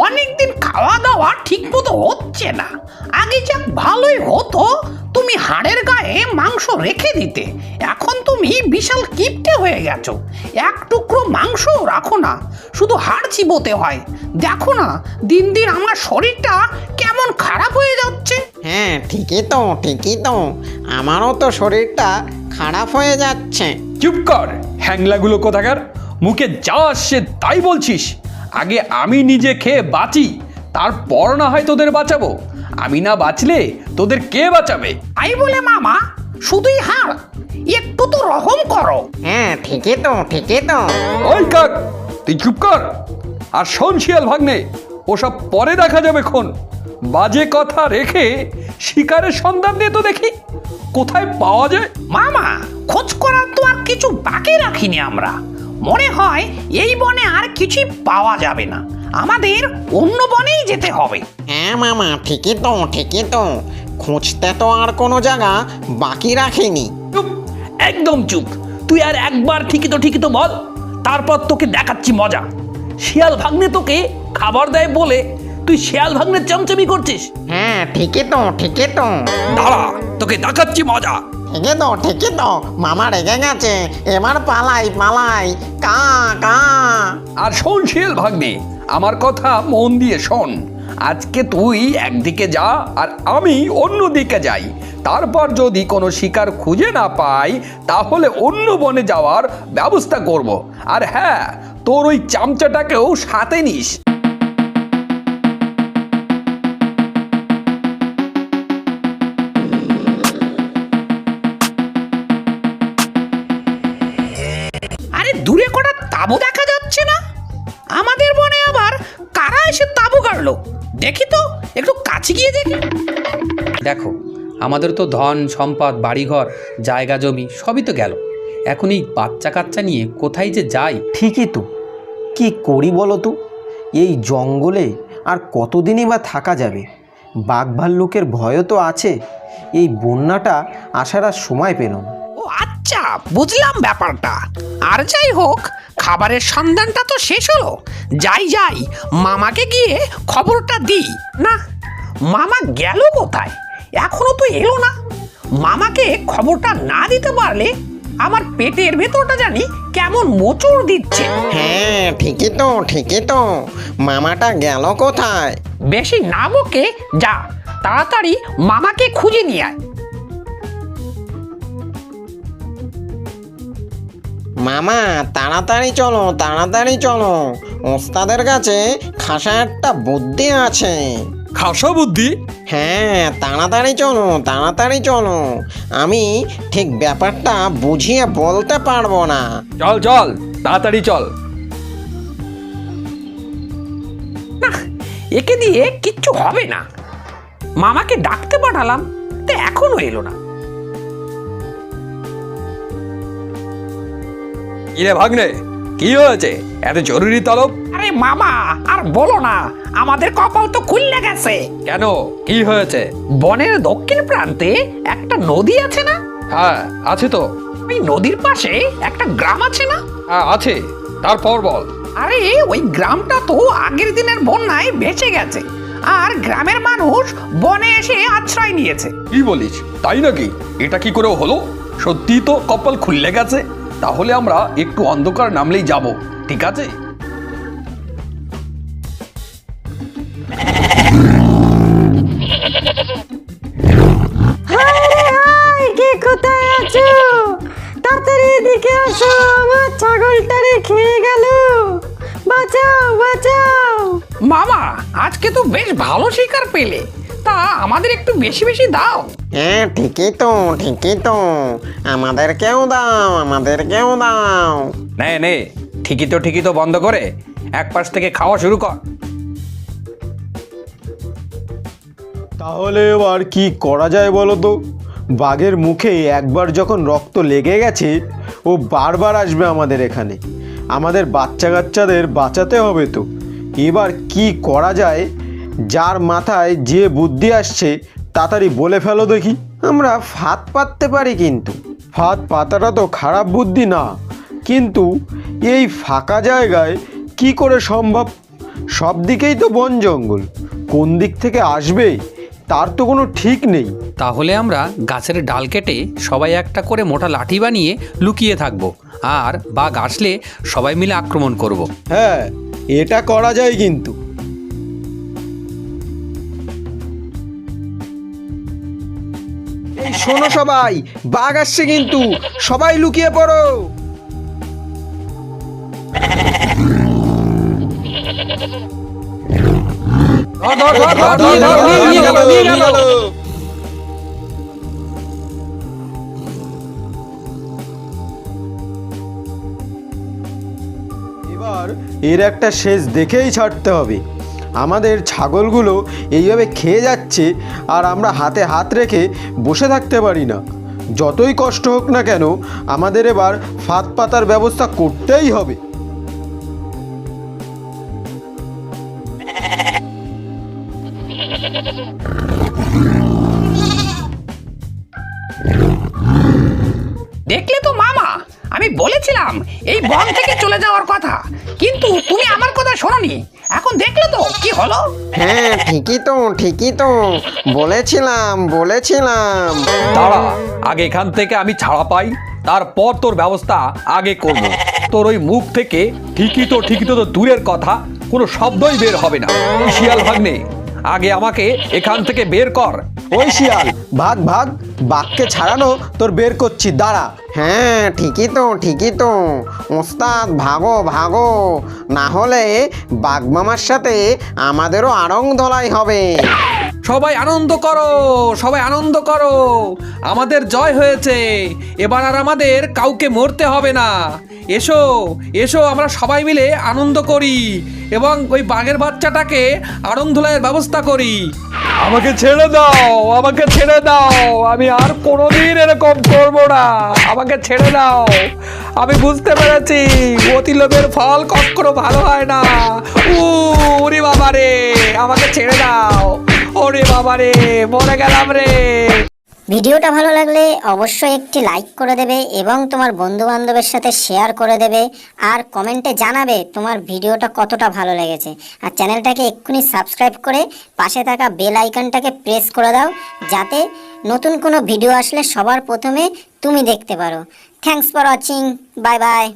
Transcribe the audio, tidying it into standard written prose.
অনেকদিন খাওয়া দাওয়া ঠিক মতো হচ্ছে না। আগে যাক ভালোই হতো, তুমি হাড়ের গায়ে মাংস রেখে দিতে, এখন তুমি বিশাল কিপটে হয়ে গেছো। এক টুকরো মাংস রাখো না, শুধু হাড় চিবোতে হয়। দেখো না দিন দিন আমার শরীরটা কেমন খারাপ হয়ে যাচ্ছে। হ্যাঁ ঠিকই তো, আমারও তো শরীরটা খারাপ হয়ে যাচ্ছে। চুপ কর হ্যাংলাগুলো কোথাকার, মুখে যা আসছে তাই বলছিস। আগে আমি নিজে খেয়ে বাঁচি, তারপর না হয় তোদের বাঁচাবো। আমি না বাঁচলে তোদের কে বাঁচাবে? তাই বলে মামা শুধুই হাড়, একটু তো রহম করো। হ্যাঁ ঠিকই তো। ওই কাক, তুই চুপ কর। আর শোন শিয়াল ভাগ্নে, ওসব পরে দেখা যাবে খন। বাজে কথা রেখে শিকারের সন্ধান দিয়ে তো দেখি কোথায় পাওয়া যায়। মামা খোঁজ করার তো আর কিছু বাকি রাখিনি আমরা। মনে হয় এই বনে আর কিছুই পাওয়া যাবে না, আমাদের অন্য বনেই যেতে হবে। হ্যাঁ মামা ঠিকই তো, খুঁজতে তো আর কোনো জায়গা বাকি রাখিনি। চুপ, একদম চুপ। তুই আর একবার ঠিকই তো বল, তারপর তোকে দেখাচ্ছি মজা। শিয়াল ভাগ্নে তোকে খাবার দেয় বলে তুই শিয়াল ভাগ্নের চামচামি করছিস। হ্যাঁ ঠিকই তো। দাঁড়া, তোকে দেখাচ্ছি মজা। ঠিকই তো, মামা রেগে গেছে, এবার পালাই কা। আর শোন শিয়াল ভাগ্নে, আমার কথা মন দিয়ে শোন। আজকে তুই একদিকে যা আর আমি অন্য দিকে যাই, তারপর যদি কোনো শিকার খুঁজে না পাই তাহলে অন্য বনে যাওয়ার ব্যবস্থা করব। আর হ্যাঁ, তোর ওই চামচাটাকেও সাথে নিস। আরে দূরে কটা তাঁবু দেখা যাচ্ছে না? আমাদের বনে আবার কারা এসে তাঁবু গাড়লো? দেখি তো, একটু কাছে গিয়ে দেখি। দেখো, আমাদের তো ধন সম্পদ, বাড়িঘর, জায়গা জমি সবই তো গেল। এখন এই বাচ্চা কাচ্চা নিয়ে কোথায় যে যাই। ঠিকই তো, কি করি বলো তো? এই জঙ্গলে আর কতদিনই বা থাকা যাবে? বাঘ ভাল্লুকের ভয়ও তো আছে। এই বন্যাটা আসার আর সময় পেল না। ও আচ্ছা, বুঝলাম ব্যাপারটা। আর যাই হোক, খাবারের সন্ধানটা তো শেষ হলো। যাই মামাকে গিয়ে খবরটা দিই। না, মামা গেল কোথায়? এখনো তো এলো না। মামাকে খবরটা না দিতে পারলে আমার পেটের ভেতরটা জানি কেমন মোচড় দিচ্ছে। হ্যাঁ ঠিকই তো, মামাটা গেল কোথায়? বেশি না বকে যা, তাড়াতাড়ি মামাকে খুঁজে নিয়ে আয়। মামা তাড়াতাড়ি চলো, ওস্তাদের কাছে খাসা একটা বুদ্ধি আছে। খাসা বুদ্ধি? হ্যাঁ তাড়াতাড়ি চলো, আমি ঠিক ব্যাপারটা বুঝিয়ে বলতে পারবো না। চল তাড়াতাড়ি চল। না, একে দিয়ে কিচ্ছু হবে না। মামাকে ডাকতে পাঠালাম, তো এখনো এলো না। ইরে ভাগ্নে, কি হয়েছে? এত জরুরি তলব? আরে মামা আর বলো না, আমাদের কপাল তো খুললে গেছে। কেন, কি হয়েছে? বনের দক্ষিণ প্রান্তে একটা নদী আছে না? হ্যাঁ আছে তো। ওই নদীর পাশে একটা গ্রাম আছে না? হ্যাঁ আছে, তারপর বল। আরে ওই গ্রামটা তো আগের দিনের বন্যায় ভেসে গেছে, আর গ্রামের মানুষ বনে এসে আশ্রয় নিয়েছে। কি বলিস, তাই নাকি? এটা কি করে হলো? সত্যি তো কপাল খুললে গেছে। তাহলে আমরা একটু অন্ধকার নামলেই যাব, ঠিক আছে? কে কোথায় আছো? তাড়াতাড়ি এদিকে আসো, আমার ছাগলটারে খেয়ে গেল। বাঁচাও। মামা আজকে তো বেশ ভালো শিকার পেলে, তা আমাদের একটু বেশি বেশি দাও। হ্যাঁ ঠিকই তো, আমাদেরকেও দাও। নে ঠিকই তো বন্ধ করে এক পাশ থেকে খাওয়া শুরু কর। তাহলে এবার কি করা যায় বলো তো? বাঘের মুখে একবার যখন রক্ত লেগে গেছে, ও বারবার আসবে আমাদের এখানে। আমাদের বাচ্চা কাচ্চাদের বাঁচাতে হবে তো। এবার কি করা যায়? যার মাথায় যে বুদ্ধি আসছে তাড়াতাড়ি বলে ফেলো দেখি। আমরা ফাঁদ পাততে পারি, কিন্তু ফাঁদ পাতাটা তো খারাপ বুদ্ধি না, কিন্তু এই ফাঁকা জায়গায় কি করে সম্ভব? সব দিকেই তো বন জঙ্গল, কোন দিক থেকে আসবে তার তো কোনো ঠিক নেই। তাহলে আমরা গাছের ডাল কেটে সবাই একটা করে মোটা লাঠি বানিয়ে লুকিয়ে থাকবো, আর বাঘ আসলে সবাই মিলে আক্রমণ করব। হ্যাঁ, এটা করা যায় কিন্তু। এই শোনো সবাই, বাঘ আসছে কিন্তু, সবাই লুকিয়ে পড়ো। নিয়ে গেল। এবার এর একটা শেষ দেখেই ছাড়তে হবে। আমাদের ছাগলগুলো এইভাবে খেয়ে যাচ্ছে আর আমরা হাতে হাত রেখে বসে থাকতে পারি না। যতই কষ্ট হোক না কেন আমাদের এবার ফাঁদ পাতার ব্যবস্থা করতেই হবে। দেখলে তো মামা, আমি বলেছিলাম এই বন থেকে চলে যাওয়ার কথা, কিন্তু তুমি আমার কথা শোনোনি। এখন দেখলে তো কি হলো। হ্যাঁ ঠিকই তো বলেছিলাম। দাঁড়া, আগে এখান থেকে আমি ছাড়া পাই, তারপর তোর ব্যবস্থা আগে করব। তোর ওই মুখ থেকে ঠিকই তো দূরের কথা, কোনো শব্দই বের হবে না। শিয়াল ভাগ্নে, আগে আমাকে এখান থেকে বের কর। ওই শিয়াল, ভাগ ভাগ, বাঘকে ছাড়ানো তোর বের করছি, দাঁড়া। হ্যাঁ ঠিকই তো ওস্তাদ, ভাগো, না হলে বাঘমামার সাথে আমাদেরও আড়ং ধলাই হবে। সবাই আনন্দ করো, আমাদের জয় হয়েছে। এবার আর আমাদের কাউকে মরতে হবে না। এসো আমরা সবাই মিলে আনন্দ করি এবং ওই বাঘের বাচ্চাটাকে আড়ং ধোলাইয়ের ব্যবস্থা করি। আমাকে ছেড়ে দাও, আমি আর কোনোদিন এরকম করব না। আমাকে ছেড়ে দাও, আমি বুঝতে পেরেছি অতি লোভের ফল কখনো ভালো হয় না। ওরে বাবা রে, আমাকে ছেড়ে দাও। ওরে বাবা রে, মরে গেলাম রে। ভিডিওটা ভালো লাগলে অবশ্যই একটি লাইক করে দেবে এবং তোমার বন্ধু বান্ধবের সাথে শেয়ার করে দেবে, আর কমেন্টে জানাবে তোমার ভিডিওটা কতটা ভালো লেগেছে। আর চ্যানেলটাকে এক্ষুনি সাবস্ক্রাইব করে পাশে থাকা বেল আইকনটাকে প্রেস করে দাও, যাতে নতুন কোনো ভিডিও আসলে সবার প্রথমে তুমি দেখতে পারো। Thanks for watching, bye bye.